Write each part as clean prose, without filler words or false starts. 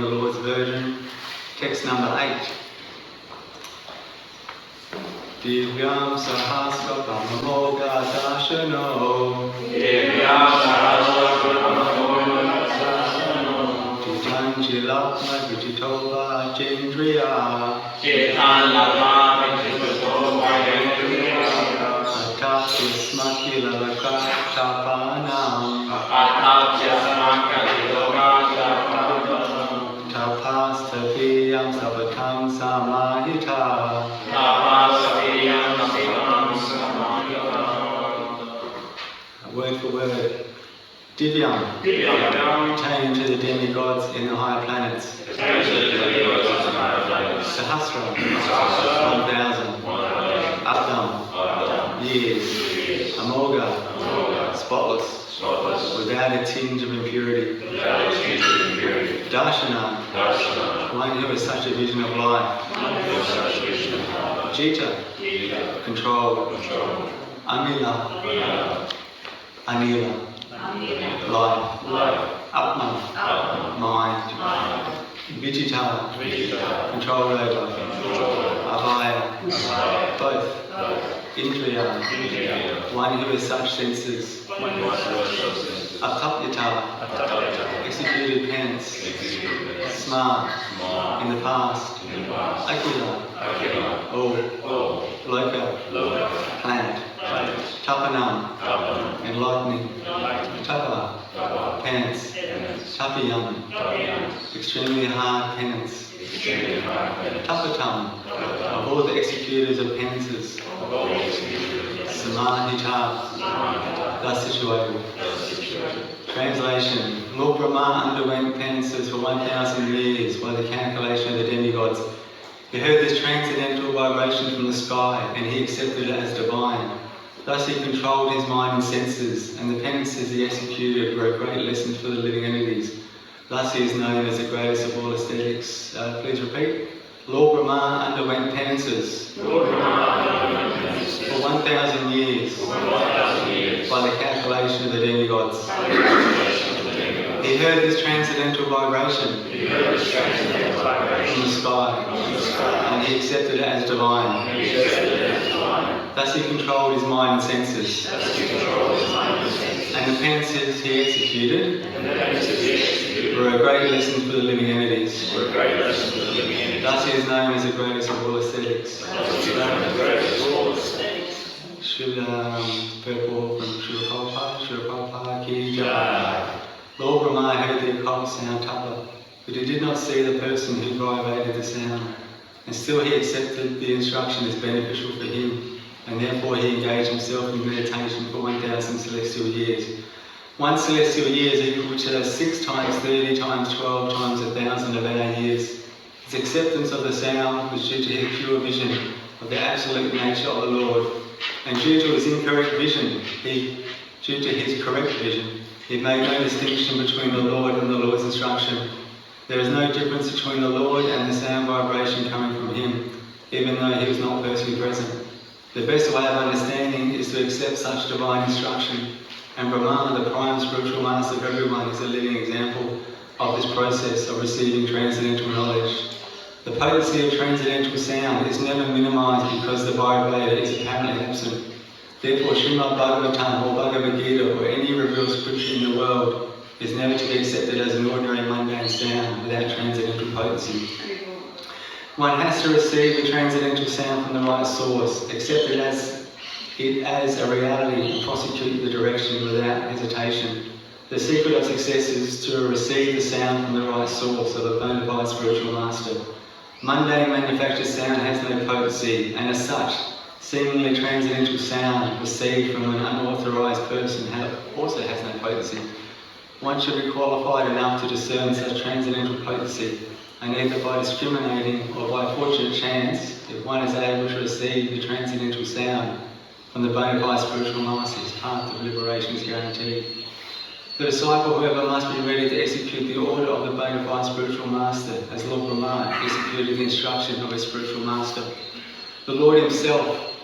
Lord's version, text number 8. Divyam sahasra brahmamoga dashano Divyam sahasra brahmamoga dashano Chitanjilapma vichitova jendriya Chitanjilapma vichitova jendriya Atapismaki lalaka tapanam Tapastapiyam sabatam samahita Word for word. Divyam, pertaining to the demigods in the higher planets. Sahasra, 1,000. Abdam, years. Amoga, spotless, without a tinge of impurity. Darshana, one who has such a vision of life. Jita, control. Anila, life. Atma, mind. Vichita, control over. Abhaya, both. Indriya, one who has such senses. Atapyata, executed hence. Smart, in the past. Akila, all. Loka, planet. Tapanam, enlightening. Tapa, penance. Tapiyam, extremely hard penance. Tapatam, of all the executors of penances. Samahita, thus situated. Translation. Lord Brahma underwent penances for 1,000 years by the calculation of the demigods. He heard this transcendental vibration from the sky and he accepted it as divine. Thus he controlled his mind and senses, and the penances he executed were a great lesson for the living entities. Thus he is known as the greatest of all ascetics. Please repeat. Lord Brahma underwent penances for 1,000 years by the calculation of the demigods. He heard this transcendental vibration from the sky and he accepted it as divine. Thus he controlled his mind and senses. And the penances he executed were a great lesson for the living entities. Thus he is known as the greatest of all ascetics. Srila purport from Srila Prabhupada ki jai. Lord Brahma heard the occult sound tapa, but he did not see the person who vibrated the sound, and still he accepted the instruction as beneficial for him, and therefore he engaged himself in meditation for 1,000 celestial years. 1 celestial year is equal to 6 times 30 times 12 times 1,000 of our years. His acceptance of the sound was due to his pure vision of the absolute nature of the Lord, and due to his incorrect vision, he made no distinction between the Lord and the Lord's instruction. There is no difference between the Lord and the sound vibration coming from him, even though he was not personally present. The best way of understanding is to accept such divine instruction, and Brahma, the prime spiritual master of everyone, is a living example of this process of receiving transcendental knowledge. The potency of transcendental sound is never minimized because the vibrator is apparently absent. Therefore, Srimad Bhagavatam or Bhagavad Gita or any revealed scripture in the world is never to be accepted as an ordinary mundane sound without transcendental potency. One has to receive the transcendental sound from the right source, accept it as a reality and prosecute the direction without hesitation. The secret of success is to receive the sound from the right source of a bona fide spiritual master. Mundane manufactured sound has no potency, and as such, seemingly transcendental sound received from an unauthorized person also has no potency. One should be qualified enough to discern such transcendental potency, and either by discriminating or by fortunate chance, if one is able to receive the transcendental sound from the bona fide spiritual master, his path of liberation is guaranteed. The disciple, however, must be ready to execute the order of the bona fide spiritual master, as Lord Brahma executed the instruction of his spiritual master. The Lord himself,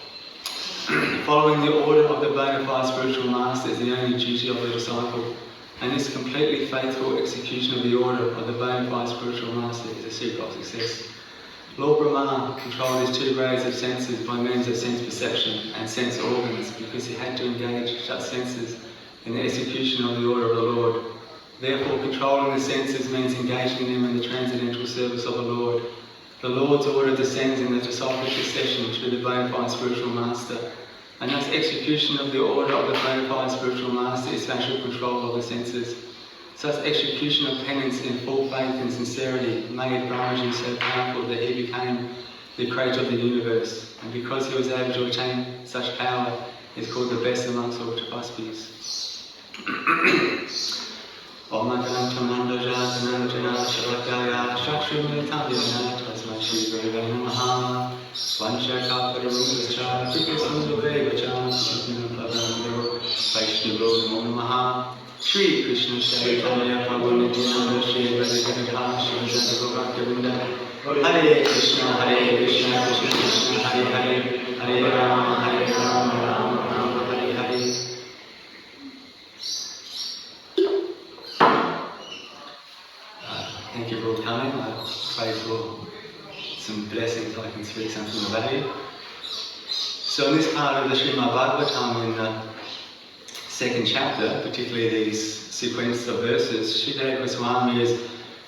following the order of the bona fide spiritual master, is the only duty of the disciple. And this completely faithful execution of the order of the bona fide spiritual master is a secret of success. Lord Brahma controlled his 2 grades of senses by means of sense perception and sense organs because he had to engage such senses in the execution of the order of the Lord. Therefore, controlling the senses means engaging them in the transcendental service of the Lord. The Lord's order descends in the disciple succession through the bona fide spiritual master. And thus execution of the order of the bona fide spiritual master is spatial control of the senses. Such execution of penance in full faith and sincerity made Brahmaji so powerful that he became the creator of the universe. And because he was able to attain such power, he is called the best amongst all tapaspis. Om Akantam Nandajananjana Shavakaya Shakshumilitam Tasmashi Gurave Namaha Vanchakapadarumvascha Kripasundavevaccha Kripasundavavamdo Vaishnavo Namo Namaha Shri Krishna Chaitanya Prabhu Nityananda Shri Radha Shri Hare Krishna Krishna Krishna Hare Hare Hare Rama Rama Rama Hare Hare. Thank you for all coming. I pray for some blessings I can speak something about you. So in this part of the Srimad Bhagavatam, in the 2nd chapter, particularly these sequence of verses, Sridhar Goswami is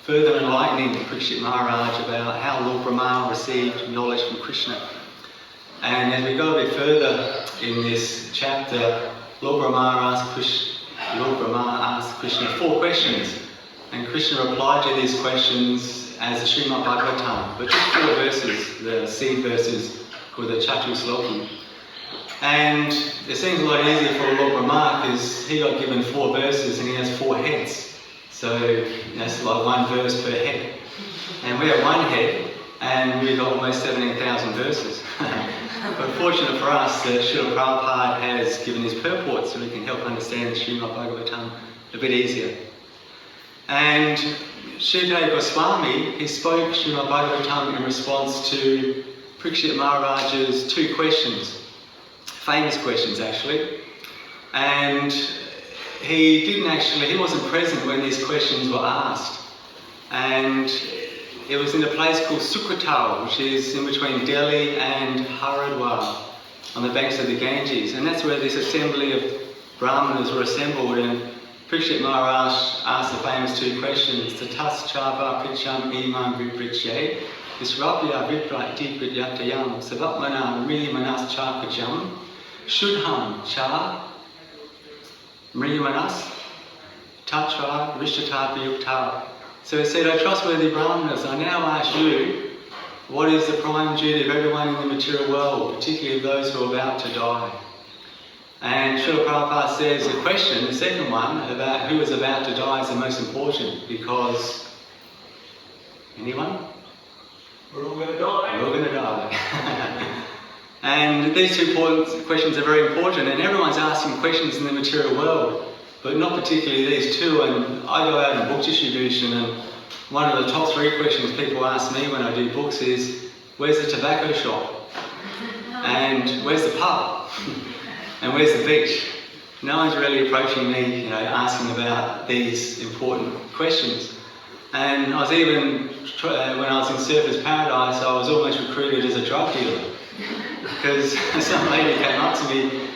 further enlightening Parikshit Maharaj about how Lord Brahma received knowledge from Krishna. And as we go a bit further in this chapter, Lord Brahma asked Krishna 4 questions. And Krishna replied to these questions as the Srimad Bhagavatam, but just 4 verses, the seed verses called the Chatu Sloki. And it seems a lot easier for Lord Brahma because he got given 4 verses and he has 4 heads. So that's like 1 verse per head. And we have 1 head and we've got almost 17,000 verses. But fortunate for us that Srila Prabhupada has given his purport so we can help understand the Srimad Bhagavatam a bit easier. And Sridhar Goswami, he spoke Srimad Bhagavatam in response to Parikshit Maharaj's 2 questions, famous questions actually. And he wasn't present when these questions were asked. And it was in a place called Sukratal, which is in between Delhi and Haridwar, on the banks of the Ganges. And that's where this assembly of Brahmanas were assembled. And Parikshit Maharaj asked the famous 2 questions, Tatas chava pricham imam vipriche, Visrapya viprati pridyatayam, Savatmana mrimanas chakacham, Shudham cha mrimanas, Tatra rishtatapi. So he said, O trustworthy Brahmanas, I now ask you, what is the prime duty of everyone in the material world, particularly of those who are about to die? And Srila Prabhupada says the question, the second one, about who is about to die is the most important because... Anyone? We're all going to die. We're all going to die. And these 2 questions are very important, and everyone's asking questions in the material world, but not particularly these 2. And I go out in book distribution, and one of the top 3 questions people ask me when I do books is, where's the tobacco shop? And where's the pub? And where's the beach? No one's really approaching me, asking about these important questions. And I was even, when I was in Surfers Paradise, I was almost recruited as a drug dealer. Because some lady came up to me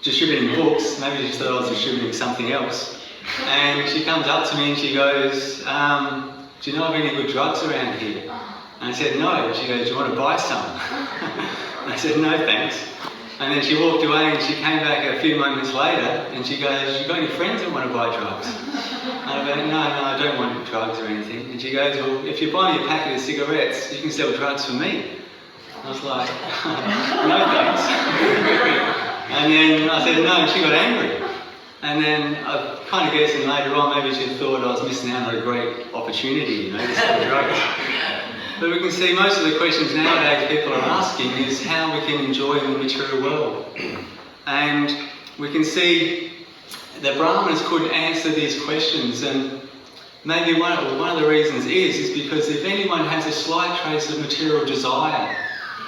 distributing books, maybe she thought I was distributing something else. And she comes up to me and she goes, do you know of any good drugs around here? And I said, no. She goes, do you want to buy some? I said, no thanks. And then she walked away and she came back a few moments later and she goes, you got any friends that want to buy drugs? And I went, no, I don't want drugs or anything. And she goes, well, if you buy me a packet of cigarettes, you can sell drugs for me. I was like, no thanks. And then I said no, and she got angry. And then I kind of guessing later on, maybe she thought I was missing out on a great opportunity, to sell drugs. But we can see most of the questions nowadays people are asking is how we can enjoy the material world. And we can see that Brahmanas couldn't answer these questions, and maybe one of the reasons is because if anyone has a slight trace of material desire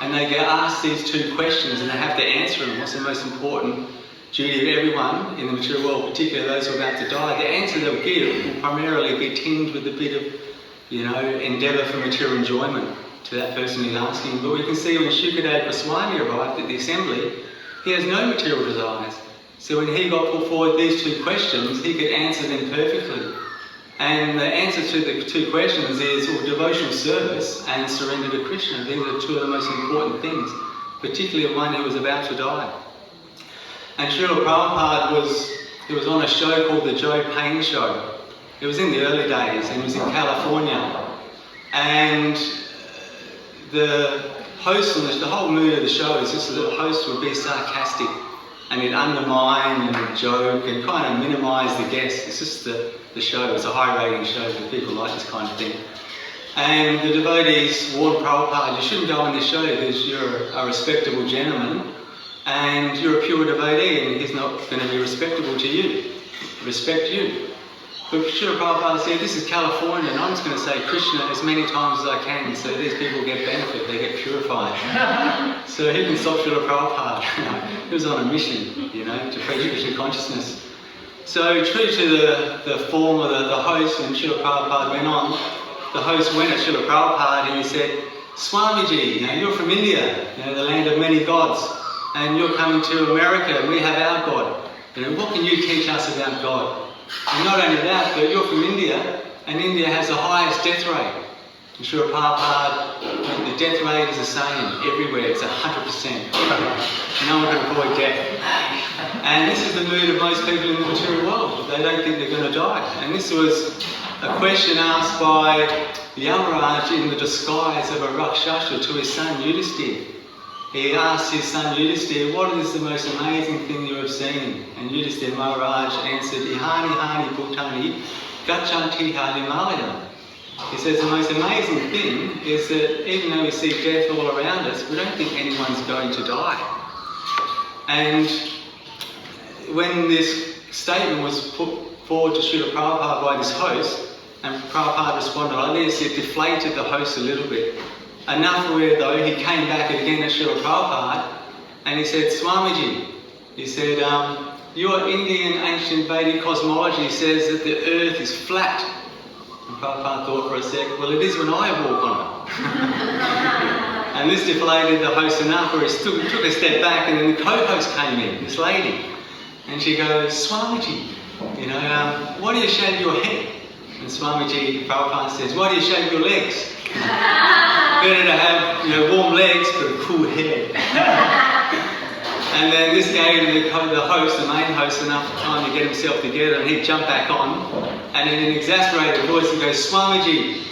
and they get asked these 2 questions and they have to answer them, what's the most important duty of everyone in the material world, particularly those who are about to die, the answer they'll give will primarily be tinged with a bit of, endeavour for material enjoyment to that person who's asking. But we can see when Shukadeva Goswami arrived at the assembly, he has no material desires. So when he got put forward these two questions, he could answer them perfectly. And the answer to the two questions is devotional service and surrender to Krishna. These are two of the most important things, particularly one who was about to die. And Srila Prabhupada was on a show called the Joe Payne Show. It was in the early days and it was in California. And the host, the whole mood of the show is just that the host would be sarcastic and he'd undermine and joke and kind of minimise the guests. It's just the show. It's a high rating show for people like this kind of thing. And the devotees warned Prabhupada, you shouldn't go on this show because you're a respectable gentleman and you're a pure devotee and he's not going to be respectable to you, respect you. But Srila Prabhupada said, this is California and I'm just going to say Krishna as many times as I can so these people get benefit, they get purified. So who can stop Srila Prabhupada? He was on a mission, to preach Krishna consciousness. So true to the form of the host, when Srila Prabhupada went on, the host went at Srila Prabhupada and he said, Swamiji, you're from India, the land of many gods, and you're coming to America and we have our God. What can you teach us about God? And not only that, but you're from India, and India has the highest death rate. And Srila Prabhupada, the death rate is the same everywhere, it's 100%. No one can avoid death. And this is the mood of most people in the material world. They don't think they're going to die. And this was a question asked by Yamaraj in the disguise of a Rakshasa to his son Yudhisthira. He asked his son Yudhisthira, what is the most amazing thing you have seen? And Yudhisthira Maharaj answered, Ihani Hani Bhutani Gachanti Himalaya. He says the most amazing thing is that even though we see death all around us, we don't think anyone's going to die. And when this statement was put forward to Srila Prabhupada by this host, and Prabhupada responded like this, it deflated the host a little bit. Enough where though he came back again at Srila Prabhupada and he said, Swamiji, he said, your Indian ancient Vedic cosmology says that the earth is flat. And Prabhupada thought for a sec, well it is when I walk on it. And this deflated the host enough where he took a step back and then the co-host came in, this lady. And she goes, Swamiji, why do you shave your head? And Swamiji, Prabhupada says, why do you shave your legs? Better to have warm legs but a cool head. And then this gave the host, the main host, enough time to get himself together and he'd jump back on and in an exasperated voice he goes, Swamiji,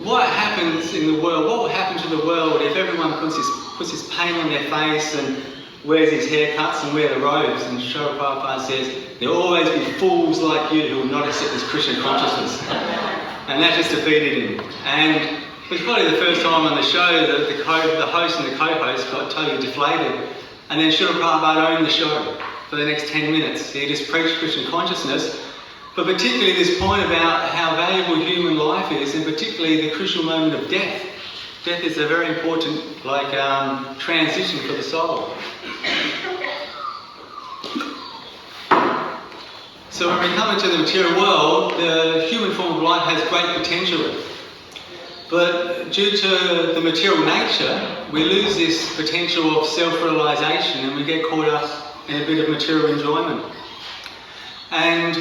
what happens in the world, what will happen to the world if everyone puts his paint on their face and wears his haircuts and wear the robes? And Srila Prabhupada says, there will always be fools like you who will not accept this Krishna consciousness. And that just defeated him. And it was probably the first time on the show that the host and the co-host got totally deflated. And then Srila Prabhupada owned the show for the next 10 minutes. He just preached Krishna consciousness, but particularly this point about how valuable human life is, and particularly the crucial moment of death. Death is a very important transition for the soul. So when we come into the material world, the human form of life has great potential. But due to the material nature, we lose this potential of self-realisation and we get caught up in a bit of material enjoyment. And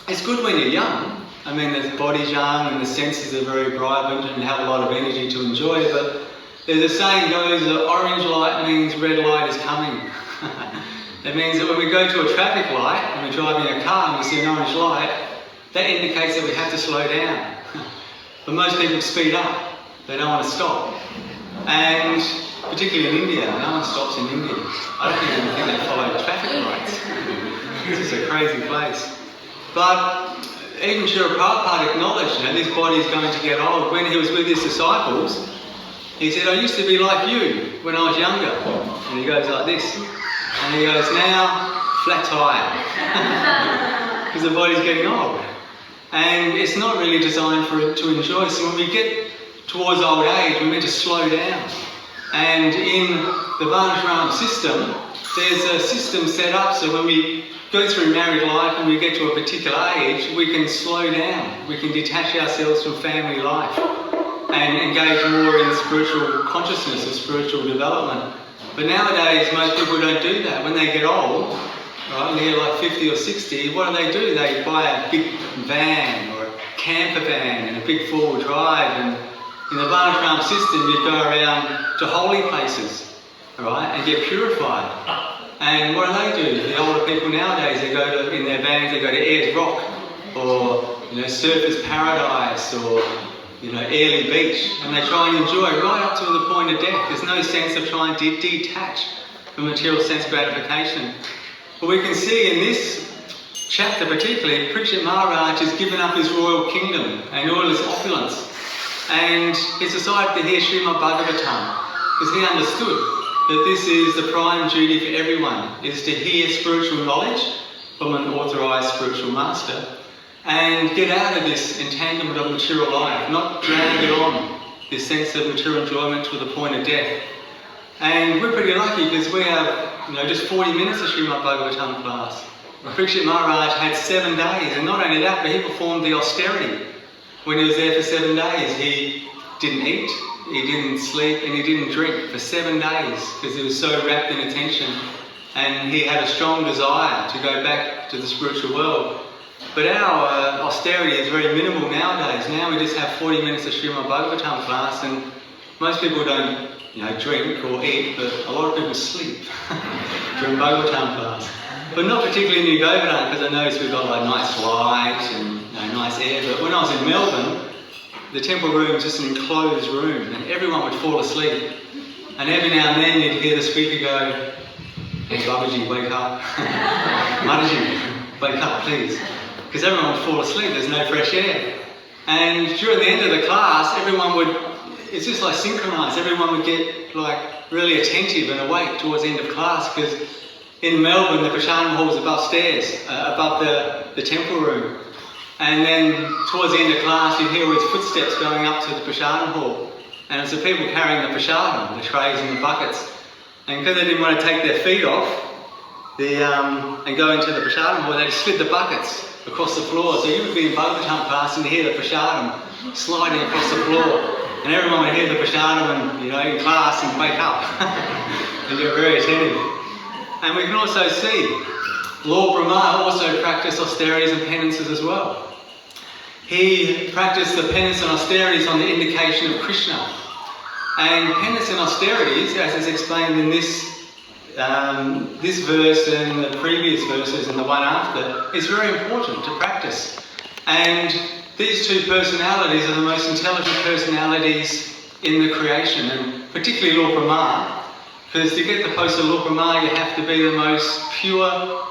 it's good when you're young. I mean, the body's young and the senses are very vibrant and you have a lot of energy to enjoy, but there's a saying goes that orange light means red light is coming. It means that when we go to a traffic light and we're driving a car and we see an orange light, that indicates that we have to slow down. But most people speed up, they don't want to stop. And particularly in India, no one stops in India. I don't even think they follow traffic lights. It's just a crazy place. But even Srila Prabhupada acknowledged, this body is going to get old. When he was with his disciples, he said, I used to be like you when I was younger. And he goes like this. And he goes, now, flat tire. Because the body's getting old. And it's not really designed for it to enjoy. So when we get towards old age, we're meant to slow down. And in the Varnashram system, there's a system set up so when we go through married life and we get to a particular age, we can slow down, we can detach ourselves from family life and engage more in spiritual consciousness or spiritual development. But nowadays, most people don't do that. When they get old, right, they're like 50 or 60, what do? They buy a big van or a camper van and a big four-wheel drive, and in the Varnashram system you go around to holy places, right, and get purified. And what do? The older people nowadays, they go to, in their vans, they go to Ayers Rock or Surfers Paradise or Airlie Beach, and they try and enjoy right up to the point of death. There's no sense of trying to detach from material sense gratification. But we can see in this chapter particularly, Parikshit Maharaj has given up his royal kingdom and all his opulence, and he's decided to hear Srimad Bhagavatam because he understood that this is the prime duty for everyone, is to hear spiritual knowledge from an authorised spiritual master and get out of this entanglement of material life, not drag it on, this sense of material enjoyment to the point of death. And we're pretty lucky because we have just 40 minutes of Srimad Bhagavatam class. Parikshit Maharaj had 7 days, and not only that, but he performed the austerity. When he was there for 7 days, he didn't eat, he didn't sleep, and he didn't drink for 7 days because he was so wrapped in attention, and he had a strong desire to go back to the spiritual world. But our austerity is very minimal nowadays. Now we just have 40 minutes of Srimad Bhagavatam class, and most people don't drink or eat, but a lot of people sleep during Bhagavatam class. But not particularly in New Govardhana, because I noticed we've got like nice light and nice air. But when I was in Melbourne, the temple room was just an enclosed room, and everyone would fall asleep. And every now and then you'd hear the speaker go, "Hey Babaji, wake up. Mataji, wake up please." Because everyone would fall asleep, there's no fresh air. And during the end of the class, it's just like synchronised, everyone would get like really attentive and awake towards the end of class, because in Melbourne the Prasadam hall was above the temple room. And then towards the end of class you'd hear all these footsteps going up to the Prasadam hall. And it's the people carrying the Prasadam, the trays and the buckets. And because they didn't want to take their feet off and go into the Prasadam hall, they just slid the buckets across the floor. So you would be in Bhagavatam class and hear the Prasadam sliding across the floor. And everyone would hear the Prasadam in class and wake up. And you're very attentive. And we can also see Lord Brahma also practiced austerities and penances as well. He practiced the penance and austerities on the indication of Krishna. And penance and austerities, as is explained in this verse and the previous verses and the one after, is very important to practice. And these two personalities are the most intelligent personalities in the creation, and particularly Lord Brahma, because to get the post of Lord Brahma you have to be the most pure,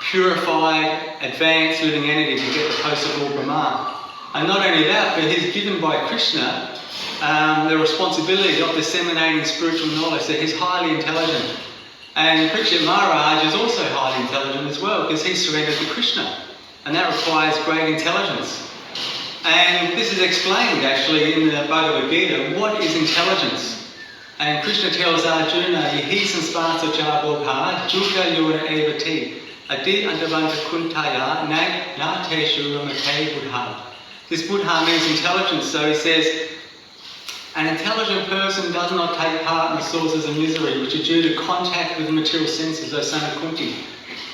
purified, advanced living entity to get the post of Lord Brahma. And not only that, but he's given by Krishna the responsibility of disseminating spiritual knowledge, so he's highly intelligent. And Parikshit Maharaj is also highly intelligent as well, because he's surrendered to Krishna, and that requires great intelligence. And this is explained actually in the Bhagavad Gita, what is intelligence? And Krishna tells Arjuna, "Yahi sansparsa chabodha, juga yona evati, adi antavanta kuntaya, na te shuramate buddha." This buddha means intelligence, so he says, an intelligent person does not take part in the sources of misery, which are due to contact with the material senses, O son of Kunti.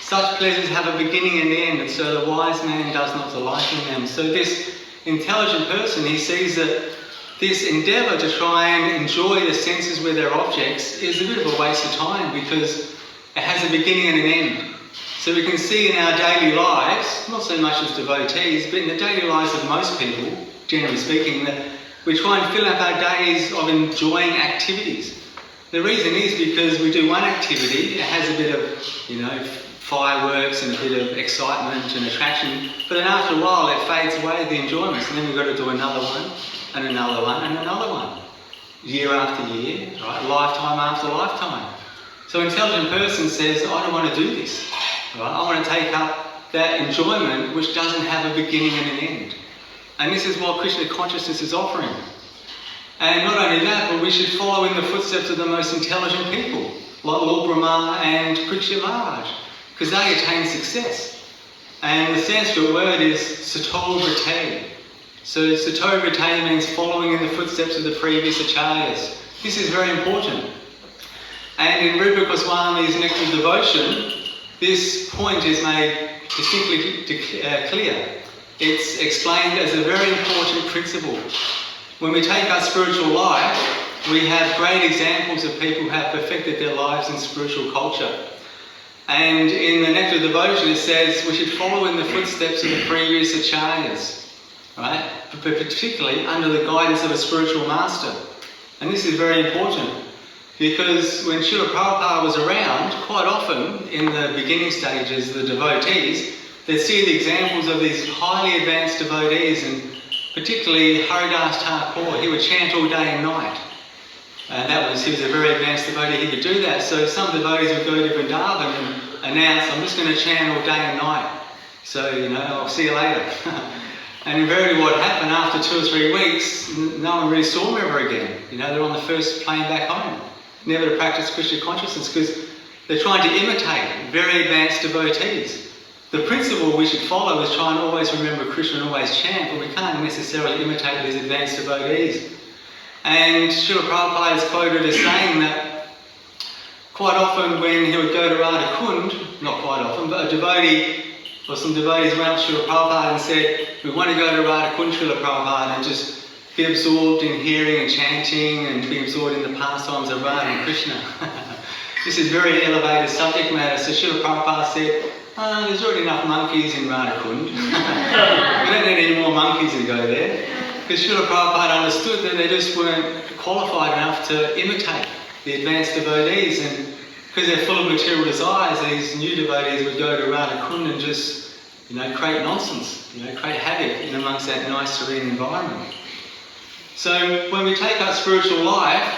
Such pleasures have a beginning and end, and so the wise man does not delight in them. So this intelligent person, he sees that this endeavour to try and enjoy the senses with their objects is a bit of a waste of time, because it has a beginning and an end. So we can see in our daily lives, not so much as devotees, but in the daily lives of most people, generally speaking, that we try and fill up our days of enjoying activities. The reason is because we do one activity, it has a bit of, fireworks and a bit of excitement and attraction, but then after a while it fades away, the enjoyments, and then we've got to do another one, and another one, and another one. Year after year, right? Lifetime after lifetime. So an intelligent person says, I don't want to do this. Right? I want to take up that enjoyment which doesn't have a beginning and an end. And this is what Krishna consciousness is offering. And not only that, but we should follow in the footsteps of the most intelligent people, like Lord Brahma and Parikshit Maharaj, because they attained success. And the Sanskrit word is sato vrite. So sato vrite means following in the footsteps of the previous acharyas. This is very important. And in Rupa Goswami's Nectar of Devotion, this point is made distinctly clear. It's explained as a very important principle. When we take our spiritual life, we have great examples of people who have perfected their lives in spiritual culture. And in the Nectar of Devotion it says we should follow in the footsteps of the previous acharyas, right? But particularly under the guidance of a spiritual master. And this is very important because when Srila Prabhupada was around, quite often in the beginning stages, the devotees, they'd see the examples of these highly advanced devotees, and particularly Haridas Thakur. He would chant all day and night. He was a very advanced devotee, he could do that. So some devotees would go to Vrindavan and announce, I'm just going to chant all day and night. So, I'll see you later. And invariably what happened after 2 or 3 weeks, no one really saw them ever again. They're on the first plane back home. Never to practice Krishna consciousness because they're trying to imitate very advanced devotees. The principle we should follow is try and always remember Krishna and always chant, but we can't necessarily imitate these advanced devotees. And Srila Prabhupada is quoted as saying that quite often when he would go to Radha Kund, not quite often, but a devotee or some devotees went up to Srila Prabhupada and said, we want to go to Radha Kund, Srila Prabhupada, and just be absorbed in hearing and chanting and be absorbed in the pastimes of Radha and Krishna. This is very elevated subject matter. So Srila Prabhupada said, there's already enough monkeys in Radha Kund. We don't need any more monkeys to go there. Because Srila Prabhupada understood that they just weren't qualified enough to imitate the advanced devotees, and because they're full of material desires, these new devotees would go to Radha Kund and just, create nonsense, create havoc in amongst that nice, serene environment. So when we take our spiritual life,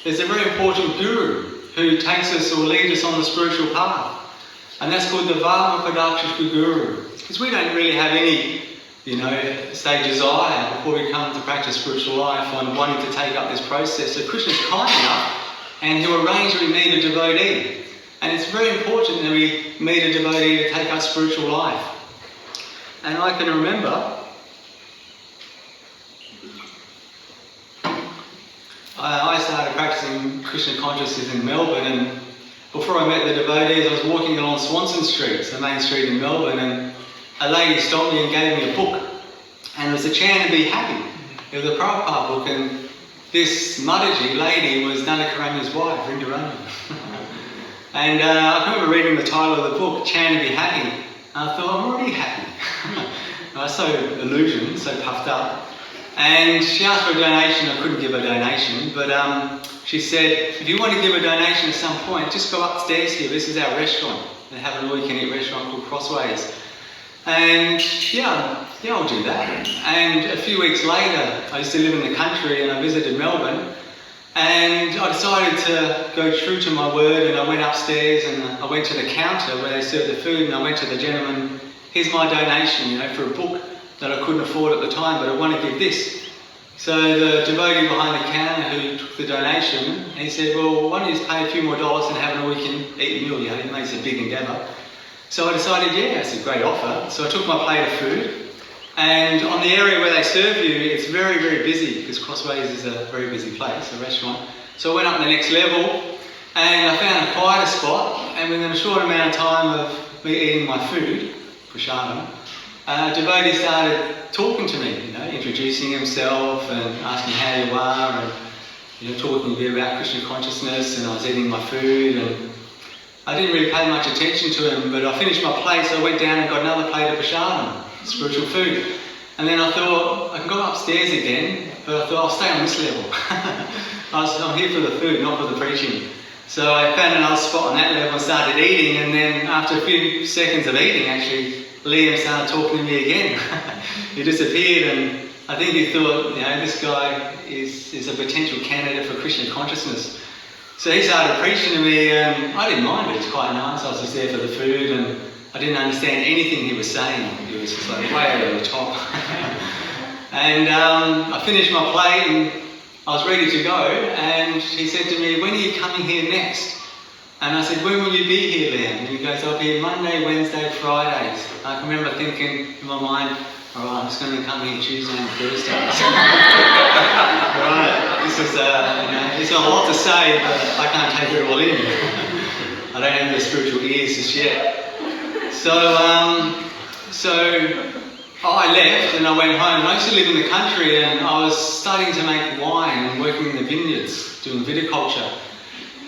there's a very important guru who takes us or leads us on the spiritual path, and that's called the Varma Padakshika Guru. Because we don't really have any desire before we come to practice spiritual life on wanting to take up this process. So Krishna's kind enough and he'll arrange that we meet a devotee. And it's very important that we meet a devotee to take our spiritual life. And I can remember I started practicing Krishna consciousness in Melbourne, and before I met the devotees I was walking along Swanson Street, the main street in Melbourne, and a lady stopped me and gave me a book, and it was a chant and be happy. It was a Prabhupada book, and this Mataji lady was Nanakarama's wife, Vrindarani. And I remember reading the title of the book, Chant and Be Happy, and I thought, I'm already happy. I was so illusioned, so puffed up. And she asked for a donation. I couldn't give a donation, but she said, if you want to give a donation at some point, just go upstairs here. This is our restaurant. They have an all-you-can-eat restaurant called Crossways. And I'll do that. And a few weeks later, I used to live in the country and I visited Melbourne, and I decided to go true to my word, and I went upstairs and I went to the counter where they served the food, and I went to the gentleman, here's my donation, for a book that I couldn't afford at the time, but I want to give this. So the devotee behind the counter who took the donation, he said, well, why don't you just pay a few more dollars and have an all-you-can-eat meal, It makes a big endeavour. So I decided, it's a great offer. So I took my plate of food, and on the area where they serve you, it's very, very busy, because Crossways is a very busy place, a restaurant. So I went up the next level, and I found a quieter spot, and within a short amount of time of me eating my food, prasadam, a devotee started talking to me, introducing himself and asking how you are, and talking a bit about Krishna consciousness, and I was eating my food, and I didn't really pay much attention to him, but I finished my plate, so I went down and got another plate of prasadam, spiritual food. And then I thought, I can go upstairs again, but I thought I'll stay on this level. I'm here for the food, not for the preaching. So I found another spot on that level and started eating, and then after a few seconds of eating, actually, Liam started talking to me again. He disappeared, and I think he thought, this guy is a potential candidate for Krishna consciousness. So he started preaching to me, and I didn't mind it. It was quite nice. I was just there for the food, and I didn't understand anything he was saying. It was just like way over the top. And I finished my plate, and I was ready to go, and he said to me, when are you coming here next? And I said, when will you be here, Liam? And he goes, I'll be here Monday, Wednesday, Fridays. I can remember thinking in my mind, all right, I'm just going to come here Tuesday and Thursdays. Right, this is, it's a lot to say, but I can't take it all in. I don't have the spiritual ears just yet. So I left and I went home. I used to live in the country, and I was starting to make wine and working in the vineyards, doing viticulture.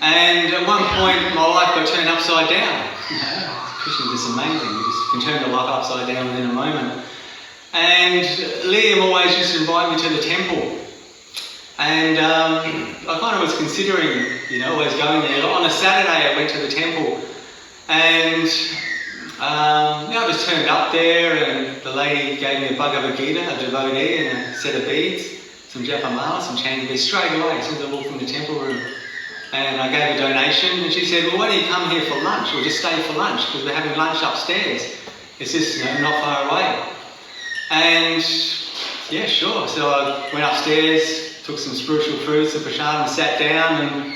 And at one point, my life got turned upside down. Christians is amazing. You just can turn your life upside down within a moment. And Liam always used to invite me to the temple. And I kind of was considering, always going there. On a Saturday, I went to the temple. And I just turned up there, and the lady gave me a Bhagavad Gita, a devotee, and a set of beads, some japamala, some chanting beads, straight away as soon as I walked in the temple room. And I gave a donation, and she said, well, why don't you come here for lunch, or just stay for lunch, because we're having lunch upstairs. It's just not far away. And yeah, sure. So I went upstairs, took some spiritual fruits, a prasad, and sat down,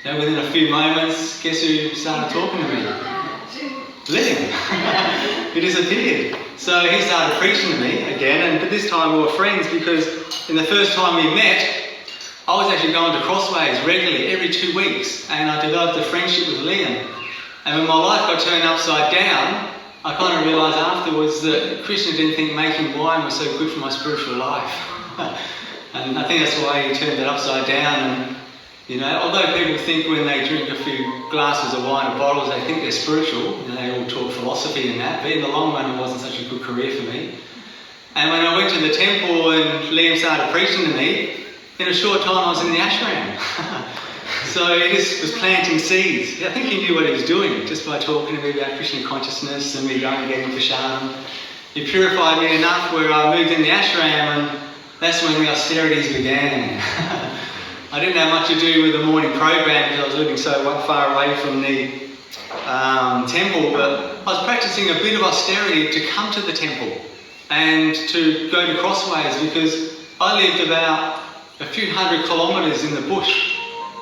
and within a few moments, guess who started talking to me? Liam. He disappeared. So he started preaching to me again, but this time we were friends, because in the first time we met, I was actually going to Crossways regularly, every 2 weeks, and I developed a friendship with Liam. And when my life got turned upside down, I kind of realised afterwards that Krishna didn't think making wine was so good for my spiritual life. And I think that's why he turned it upside down. And although people think when they drink a few glasses of wine or bottles, they think they're spiritual, they all talk philosophy and that, but in the long run it wasn't such a good career for me. And when I went to the temple and Liam started preaching to me, in a short time I was in the ashram. So he just was planting seeds. I think he knew what he was doing just by talking to me about Krishna consciousness and me going and getting prashadam. He purified me enough where I moved in the ashram, and that's when the austerities began. I didn't have much to do with the morning program because I was living so far away from the temple, but I was practicing a bit of austerity to come to the temple and to go to Crossways, because I lived about a few 100 kilometres in the bush,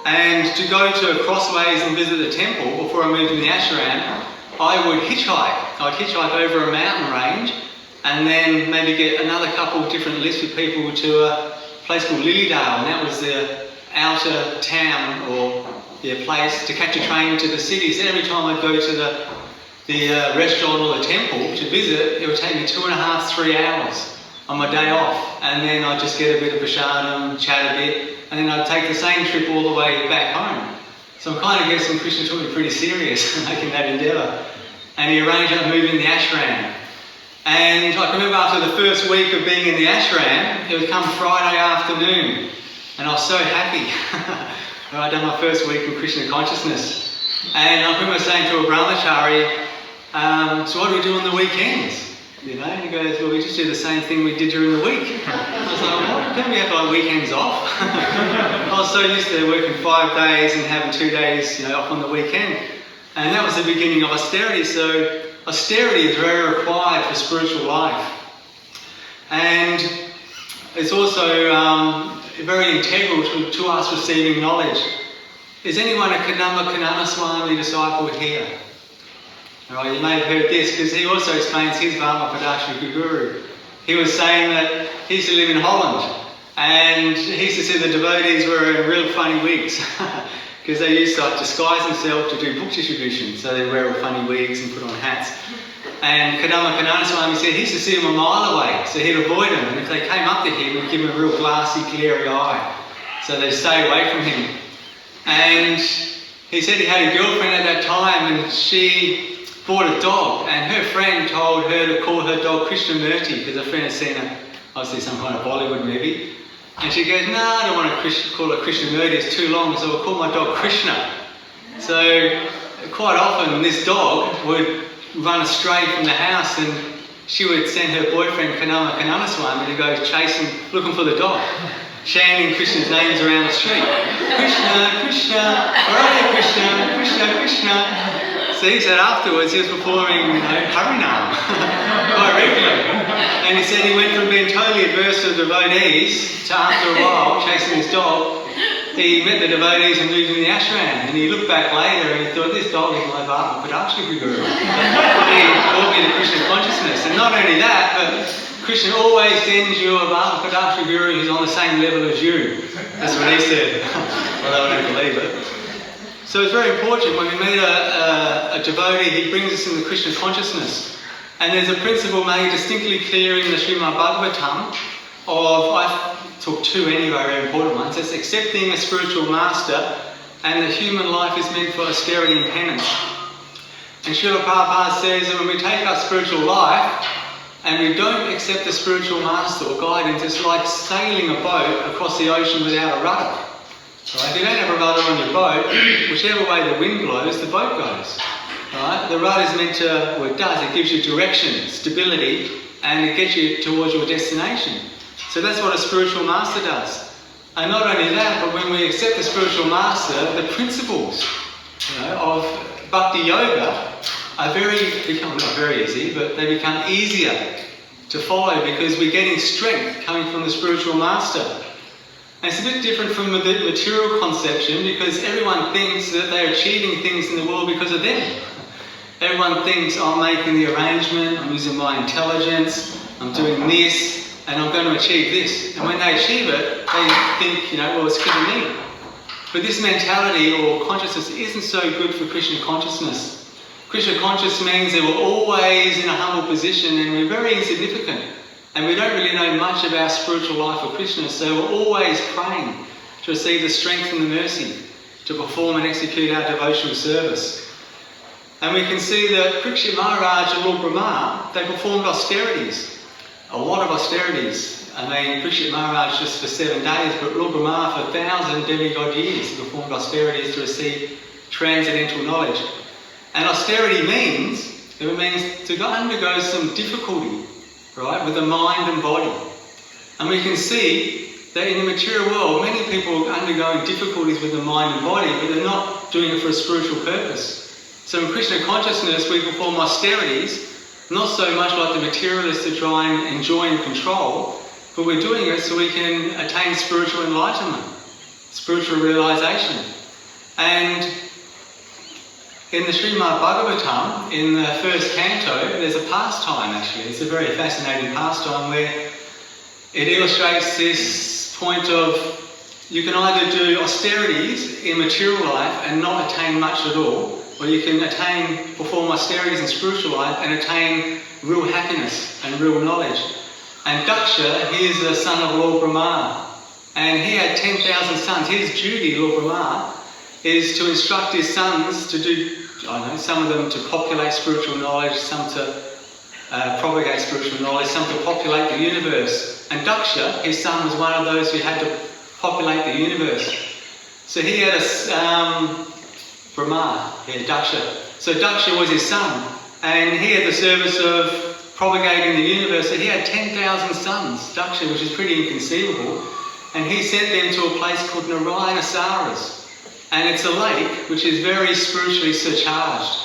and to go to Crossways and visit the temple before I moved in the ashram, I would hitchhike. I'd hitchhike over a mountain range and then maybe get another couple of different lifts with people to a place called Lilydale, and that was the outer town or place to catch a train to the city. So every time I'd go to the restaurant or the temple to visit, it would take me 2.5, 3 hours on my day off, and then I'd just get a bit of prashadam, chat a bit, and then I'd take the same trip all the way back home. So I'm kind of guessing Krishna took me pretty serious making that endeavour. And he arranged that move in the ashram. And I can remember after the first week of being in the ashram, it would come Friday afternoon, and I was so happy. I'd done my first week in Krishna consciousness. And I remember saying to a brahmachari, so what do we do on the weekends? And he goes, well, we just do the same thing we did during the week. I was like, well, don't we have weekends off? I was so used to working 5 days and having 2 days off on the weekend. And that was the beginning of austerity. So austerity is very required for spiritual life. And it's also very integral to us receiving knowledge. Is anyone a Kadamba Swami disciple here? Alright, you may have heard this, because he also explains his Varma Padashika Guru. He was saying that he used to live in Holland, and he used to see the devotees wearing real funny wigs, because they used to disguise themselves to do book distribution, so they wear funny wigs and put on hats. And Kadamba Swami said he used to see them a mile away, so he'd avoid them, and if they came up to him, he'd give them a real glassy, glary eye, so they'd stay away from him. And he said he had a girlfriend at that time, and she bought a dog, and her friend told her to call her dog Krishnamurti, because her friend had seen obviously some kind of Bollywood movie. And she goes, no, I don't want to call her Krishnamurti, it's too long, so I'll call my dog Krishna. So quite often this dog would run astray from the house, and she would send her boyfriend Kanana Swami to go chasing, looking for the dog, chanting Krishna's names around the street. Krishna, Krishna, where are you, Krishna, Krishna, Krishna. So he said afterwards he was performing Harinam quite regularly. And he said he went from being totally adverse to devotees to, after a while, chasing his dog, he met the devotees and moved in the ashram, and he looked back later and he thought, this dog is my Bhakti Pradakshina Guru. He brought me to Krishna consciousness. And not only that, but Krishna always sends you a Bhakti Pradakshina Guru who's on the same level as you. That's what he said. Well, I don't believe it. So it's very important when we meet a devotee, he brings us into Krishna consciousness. And there's a principle made distinctly clear in the Srimad Bhagavatam I took two anyway, very important ones. It's accepting a spiritual master, and the human life is meant for austerity and penance. And Srila Prabhupada says that when we take our spiritual life and we don't accept a spiritual master or guidance, it's like sailing a boat across the ocean without a rudder. Right? If you don't have a rudder on your boat, whichever way the wind blows, the boat goes. Right? The rudder is meant to, well, it does, it gives you direction, stability, and it gets you towards your destination. So that's what a spiritual master does. And not only that, but when we accept the spiritual master, the principles of bhakti yoga are become not very easy, but they become easier to follow because we're getting strength coming from the spiritual master. And it's a bit different from the material conception because everyone thinks that they're achieving things in the world because of them. Everyone thinks, I'm making the arrangement, I'm using my intelligence, I'm doing this, and I'm going to achieve this. And when they achieve it, they think, well, it's because of me. But this mentality or consciousness isn't so good for Krishna consciousness. Krishna consciousness means that we're always in a humble position and we're very insignificant. And we don't really know much of our spiritual life of Krishna, so we're always praying to receive the strength and the mercy to perform and execute our devotional service. And we can see that Parikshit Maharaj and Lord Brahma, they performed austerities. A lot of austerities. I mean, Parikshit Maharaj just for 7 days, but Lord Brahma for 1,000 demigod years he performed austerities to receive transcendental knowledge. And austerity means to undergo some difficulty, right, with the mind and body. And we can see that in the material world, many people are undergoing difficulties with the mind and body, but they're not doing it for a spiritual purpose. So in Krishna consciousness, we perform austerities, not so much like the materialists to try and enjoy and control, but we're doing it so we can attain spiritual enlightenment, spiritual realization. And in the Srimad Bhagavatam, in the first canto, there's a pastime actually. It's a very fascinating pastime where it illustrates this point of you can either do austerities in material life and not attain much at all, or you can perform austerities in spiritual life and attain real happiness and real knowledge. And Daksha, he is the son of Lord Brahma, and he had 10,000 sons. His duty, Lord Brahma, is to instruct his sons to do, some of them to populate spiritual knowledge, some to propagate spiritual knowledge, some to populate the universe. And Daksha, his son, was one of those who had to populate the universe. So he had Brahma, Daksha. So Daksha was his son, and he had the service of propagating the universe. So he had 10,000 sons, Daksha, which is pretty inconceivable. And he sent them to a place called Narayanasara. And it's a lake which is very spiritually surcharged.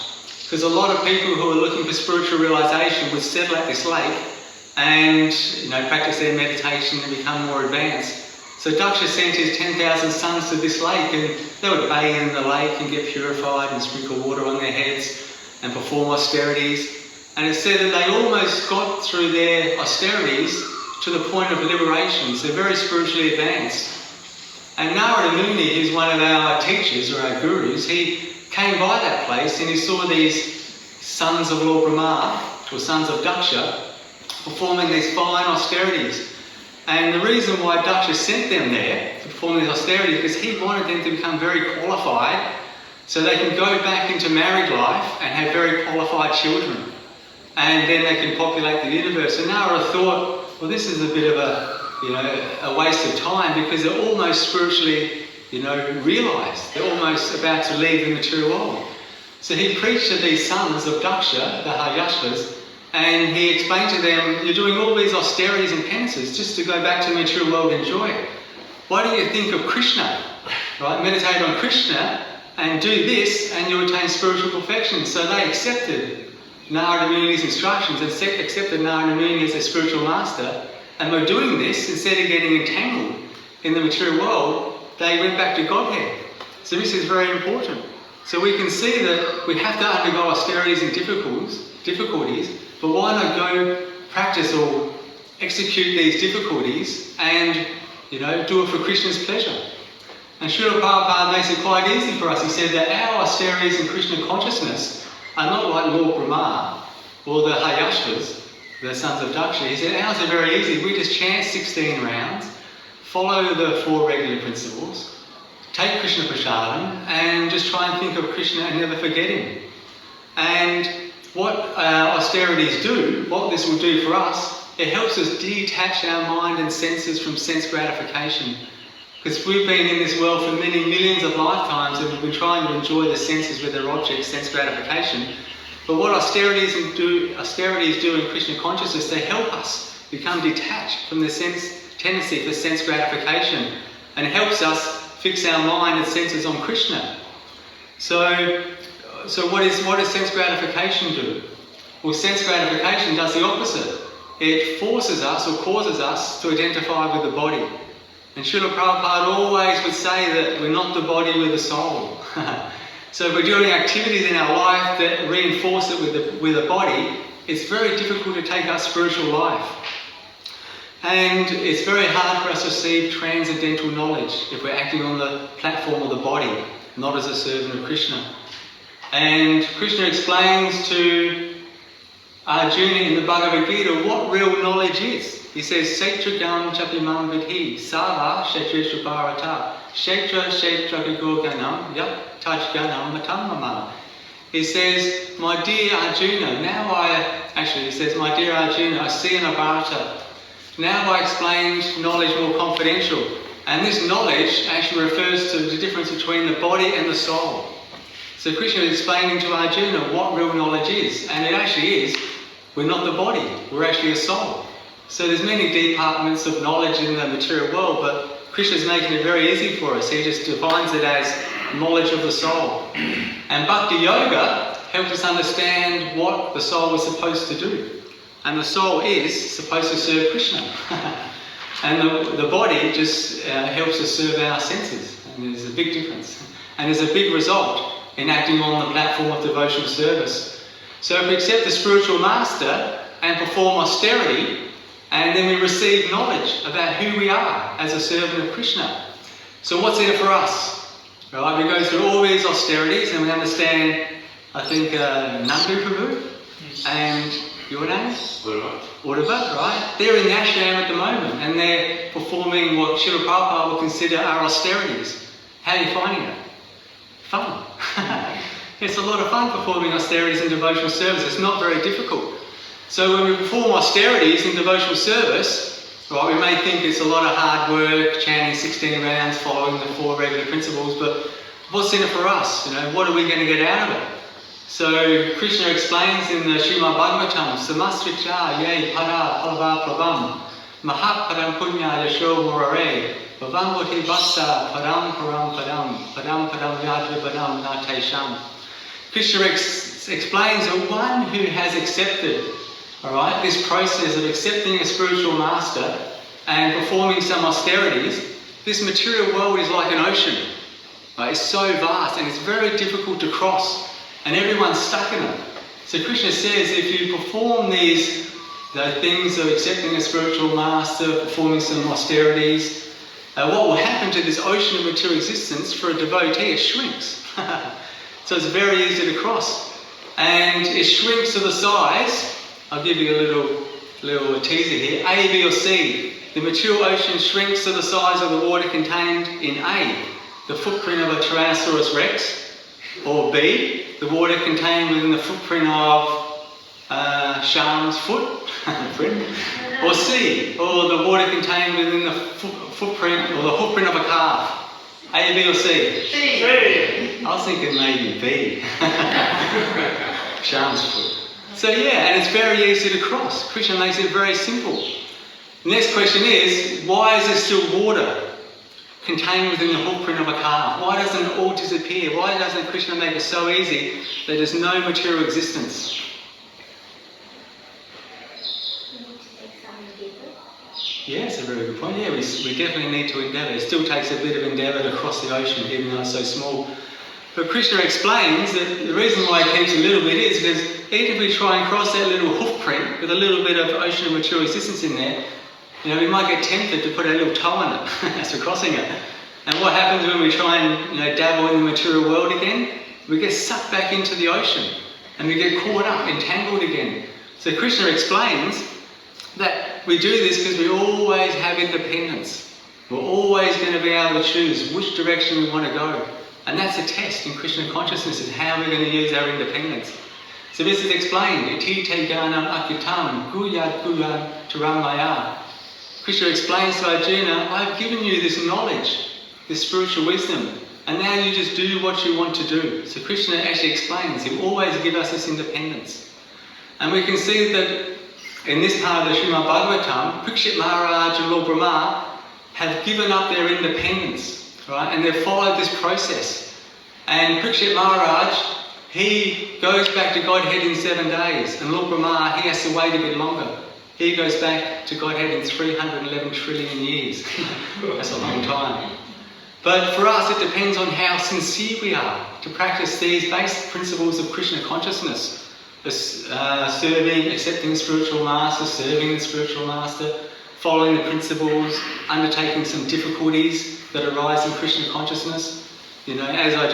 Because a lot of people who are looking for spiritual realization would settle at this lake and practice their meditation and become more advanced. So Daksha sent his 10,000 sons to this lake, and they would bathe in the lake and get purified and sprinkle water on their heads and perform austerities. And it said that they almost got through their austerities to the point of liberation. So they're very spiritually advanced. And Narada Muni, who's one of our teachers or our gurus, he came by that place and he saw these sons of Lord Brahma, or sons of Daksha, performing these fine austerities. And the reason why Daksha sent them there to perform these austerities is because he wanted them to become very qualified so they can go back into married life and have very qualified children. And then they can populate the universe. And Narada thought, well, this is a bit of a waste of time because they're almost spiritually, realised. They're almost about to leave the material world. So he preached to these sons of Daksha, the Haryashvas, and he explained to them, you're doing all these austerities and penances just to go back to the material world and enjoy it. Why don't you think of Krishna, right? Meditate on Krishna and do this and you'll attain spiritual perfection. So they accepted Narada Muni's instructions and accepted Narada Muni as their spiritual master, and by doing this, instead of getting entangled in the material world, they went back to Godhead. So this is very important. So we can see that we have to undergo austerities and difficulties, but why not go practice or execute these difficulties and, do it for Krishna's pleasure? And Srila Prabhupada makes it quite easy for us. He said that our austerities in Krishna consciousness are not like Lord Brahma or the Hayashvas, the sons of Daksha. He said ours are very easy. We just chant 16 rounds, follow the 4 regular principles, take Krishna Prasadam, and just try and think of Krishna and never forget him. And what our austerities do, what this will do for us, it helps us detach our mind and senses from sense gratification. Because we've been in this world for many millions of lifetimes and we've been trying to enjoy the senses with their objects, sense gratification. But what austerities do in Krishna consciousness, they help us become detached from the tendency for sense gratification, and it helps us fix our mind and senses on Krishna. So what does sense gratification do? Well, sense gratification does the opposite. It forces us or causes us to identify with the body. And Srila Prabhupada always would say that we're not the body, we're the soul. So if we're doing activities in our life that reinforce it with the body, it's very difficult to take our spiritual life. And it's very hard for us to receive transcendental knowledge if we're acting on the platform of the body, not as a servant of Krishna. And Krishna explains to Arjuna in the Bhagavad Gita what real knowledge is. He says, Kshetragam chapimam vidhi, sava kshetreshu bharata, kshetra kshetraganam yat tajganam matamama. He says, my dear Arjuna, my dear Arjuna, I see in a Bharata. Now I explained knowledge more confidential. And this knowledge actually refers to the difference between the body and the soul. So Krishna is explaining to Arjuna what real knowledge is. And it actually is, we're not the body, we're actually a soul. So there's many departments of knowledge in the material world, but Krishna's making it very easy for us. He just defines it as knowledge of the soul. And Bhakti Yoga helps us understand what the soul is supposed to do. And the soul is supposed to serve Krishna. And the body just helps us serve our senses. And there's a big difference. And there's a big result in acting on the platform of devotional service. So if we accept the spiritual master and perform austerity, and then we receive knowledge about who we are as a servant of Krishna. So what's in it for us? Right, we go through all these austerities and we understand, I think, Nandu Prabhu and your name? Uddhava, right? They're in the ashram at the moment and they're performing what Srila Prabhupada will consider our austerities. How are you finding it? Fun. It's a lot of fun performing austerities in devotional service. It's not very difficult. So when we perform austerities in devotional service, right, we may think it's a lot of hard work, chanting 16 rounds, following the 4 regular principles, but what's in it for us? What are we going to get out of it? So Krishna explains in the Srimad Bhagavatam, Samastricha ye para palava prabham, mahaparam punya yasho murare, bhavambuti vatsa param param padam, padam padam yadri padam natesham. Krishna explains that one who has accepted, this process of accepting a spiritual master and performing some austerities, this material world is like an ocean. Right? It's so vast and it's very difficult to cross. And everyone's stuck in it. So Krishna says if you perform the things of accepting a spiritual master, performing some austerities, what will happen to this ocean of material existence for a devotee? It shrinks. So it's very easy to cross. And it shrinks to the size, I'll give you a little teaser here, A, B or C. The material ocean shrinks to the size of the water contained in A, the footprint of a Tyrannosaurus Rex, or B, the water contained within the footprint of Sham's foot, or C, or the water contained within the footprint or the footprint of a calf. A, B or C? C. I was thinking maybe B. Sham's foot. So yeah, and it's very easy to cross. Krishna makes it very simple. The next question is, why is there still water contained within the footprint of a calf? Why doesn't it all disappear? Why doesn't Krishna make it so easy that there's no material existence? Yeah, it's a very good point. Yeah, we definitely need to endeavour. It still takes a bit of endeavour to cross the ocean, even though it's so small. But Krishna explains that the reason why it keeps a little bit is because even if we try and cross that little hoof print with a little bit of ocean of material existence in there, we might get tempted to put our little toe in it as we're crossing it. And what happens when we try and dabble in the material world again? We get sucked back into the ocean and we get caught up, entangled again. So Krishna explains that we do this because we always have independence. We're always going to be able to choose which direction we want to go. And that's a test in Krishna consciousness, is how we're going to use our independence. So this is explained. Iti te ganam akitam guyad guyad taramaya. Krishna explains to Arjuna, I've given you this knowledge, this spiritual wisdom, and now you just do what you want to do. So Krishna actually explains, he will always give us this independence. And we can see that in this part of the Srimad Bhagavatam, Parikshit Maharaj and Lord Brahma have given up their independence, right? And they've followed this process. And Parikshit Maharaj, he goes back to Godhead in 7 days, and Lord Brahma, he has to wait a bit longer. He goes back to Godhead in 311 trillion years. That's a long time. But for us, it depends on how sincere we are to practice these basic principles of Krishna consciousness. Serving, accepting the spiritual master, serving the spiritual master, following the principles, undertaking some difficulties that arise in Krishna consciousness. As I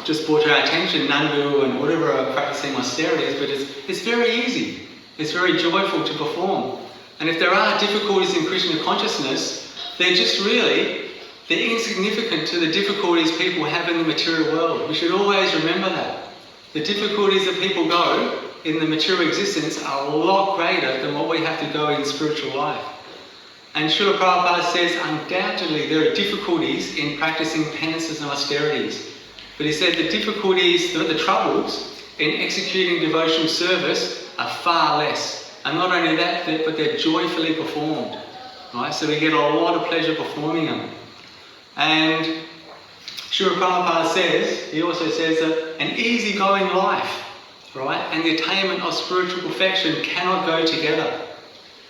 just brought to our attention, Nandu and whatever are practicing austerities, but it's very easy. It's very joyful to perform. And if there are difficulties in Krishna consciousness, they're insignificant to the difficulties people have in the material world. We should always remember that. The difficulties that people go in the material existence are a lot greater than what we have to go in spiritual life. And Srila Prabhupada says undoubtedly there are difficulties in practicing penances and austerities. But he said the difficulties, the troubles in executing devotional service are far less. And not only that, but they're joyfully performed. Right? So we get a lot of pleasure performing them. And Srila Prabhupada says, he also says that an easygoing life, right, and the attainment of spiritual perfection cannot go together.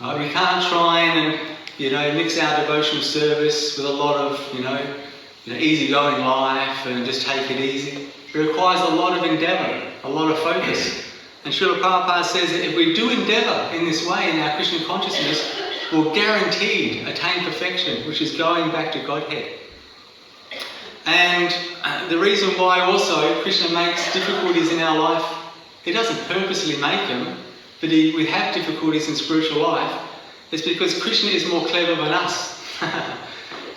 Right? We can't try and, mix our devotional service with a lot of, easygoing life and just take it easy. It requires a lot of endeavour, a lot of focus. And Srila Prabhupada says that if we do endeavour in this way in our Krishna consciousness, we'll guaranteed attain perfection, which is going back to Godhead. And the reason why also Krishna makes difficulties in our life, he doesn't purposely make them, but we have difficulties in spiritual life, is because Krishna is more clever than us.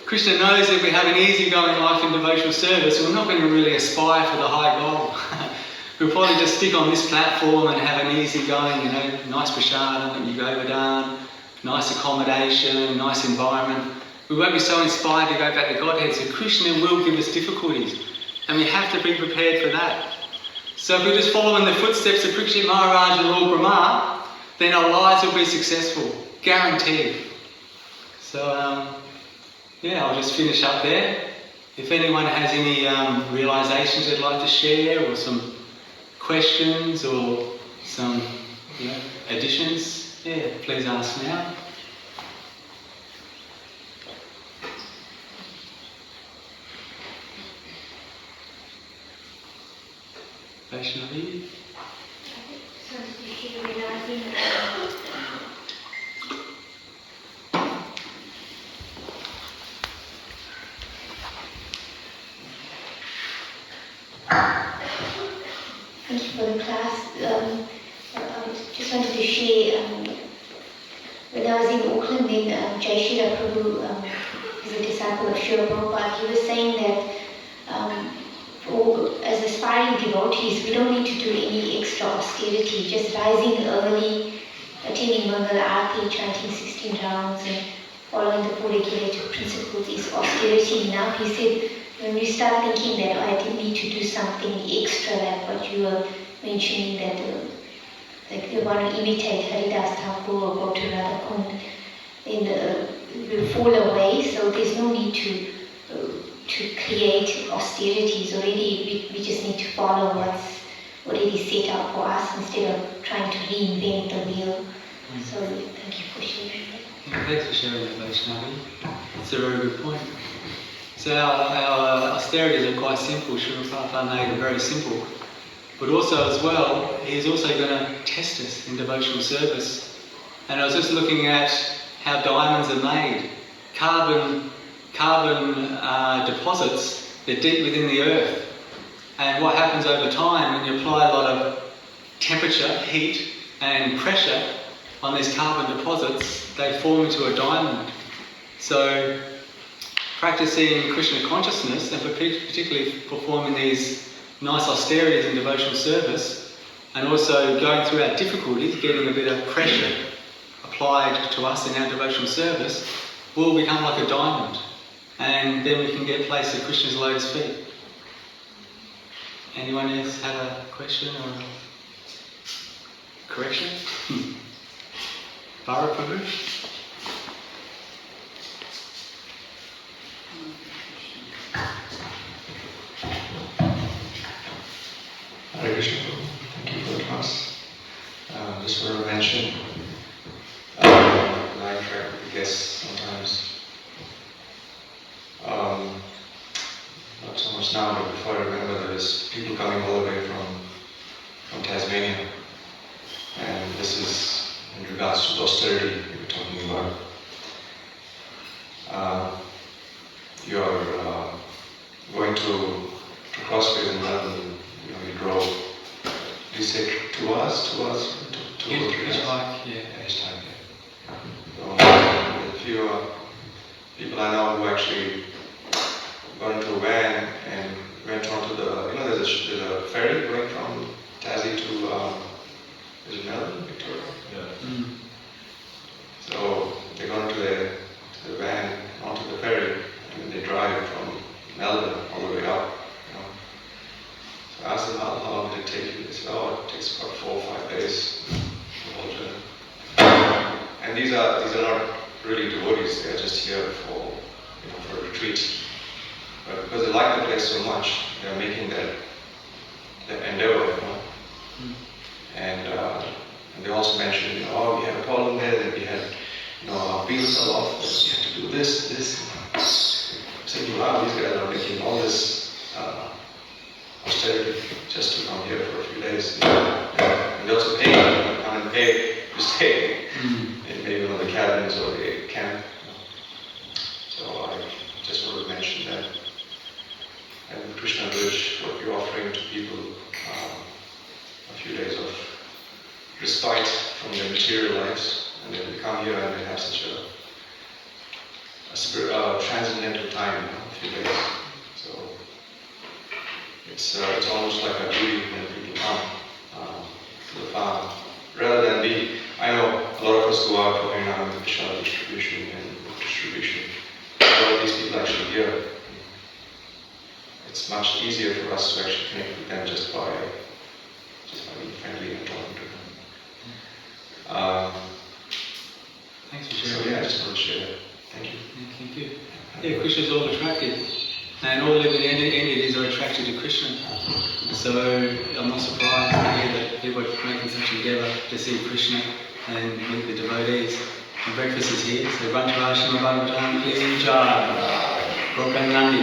Krishna knows that if we have an easygoing life in devotional service, we're not going to really aspire for the high goal. We'll probably just stick on this platform and have an easygoing, nice prasadam and Govardhana, nice accommodation, nice environment. We won't be so inspired to go back to Godhead, so Krishna will give us difficulties. And we have to be prepared for that. So if we just follow in the footsteps of Parikshit Maharaj and Lord Brahma, then our lives will be successful, guaranteed. So, I'll just finish up there. If anyone has any realizations they'd like to share, or some questions, or some additions, please ask now. Vaishnavi? Thank you for the class. I just wanted to share, when I was in Auckland, then Jai Shri Prabhu is a disciple of Srila Prabhupada. He was saying that as aspiring devotees, we don't need to do any extra austerity, just rising early, attending Mangala Aarti, chanting 16 rounds and following the 4 regulative principles is austerity enough. He said, when we start thinking that I didn't need to do something extra, like what you were mentioning, that like they want to imitate Haridas Thakur or go to Radhakund, then we'll fall away. So there's no need to create austerities. Already we just need to follow what's already set out for us instead of trying to reinvent the wheel. So thank you for sharing that. Thanks for sharing that, Vaishnavi. It's a very good point. So our austerities are quite simple. Srila Prabhupada made it very simple. But also as well, he's also going to test us in devotional service. And I was just looking at how diamonds are made. Carbon deposits, they're deep within the earth. And what happens over time when you apply a lot of temperature, heat and pressure on these carbon deposits, they form into a diamond. So practicing Krishna consciousness and particularly performing these nice austerities in devotional service and also going through our difficulties, getting a bit of pressure applied to us in our devotional service, will become like a diamond. And then we can get placed at Krishna's lotus feet. Anyone else have a question or a correction? Bhara Prabhu? Hare Krishna Prabhu, thank you for the class. Just want to mention, I guess sometimes, not so much now, but before I remember, there's people coming all the way from Tasmania, and this is in regards to the austerity we were talking about. You're going to CrossFit in London. You drove. Do you say 2 hours? 2 hours? 2 or 3 hours? Hitchhike, yeah. So, a few people I know who actually got into a van and went onto the, there's a ferry going from Tassie to, is it Melbourne, Victoria? Yeah. Mm. So they got into the van, onto the ferry, and they drive from Melbourne all the way up. So I asked them how long did it take you? They said, it takes about 4 or 5 days. And these are not really devotees. They are just here for a retreat. But because they like the place so much, they are making that endeavor. And they also mentioned, we had a problem there, that we had, our wheels fell off, we had to do this. I'm thinking, wow, these guys are making all this austerity just to come here for a few days. And they also pay, come and pay to stay in maybe one of the cabins or the camp. So I just wanted to mention that. And Krishna Bridge, what we're offering to people, a few days of respite from their material lives, and then they come here and they have such a transcendental time, a few days. So it's almost like a duty when people come to the farm, rather than I know a lot of us go out going on with Vishal distribution and distribution. A lot of these people actually here. It's much easier for us to actually connect with them just by being friendly and talking to them. Thanks for sharing. So yeah, I just want to share that. Thank you. Thank you. Yeah, Krishna is all attractive. And all living entities are attracted to Krishna. So I'm not surprised to hear that people are making such endeavour to see Krishna and meet the devotees. And breakfast is here, so Srimad Bhagavatam, please enjoy. Broken Nandi.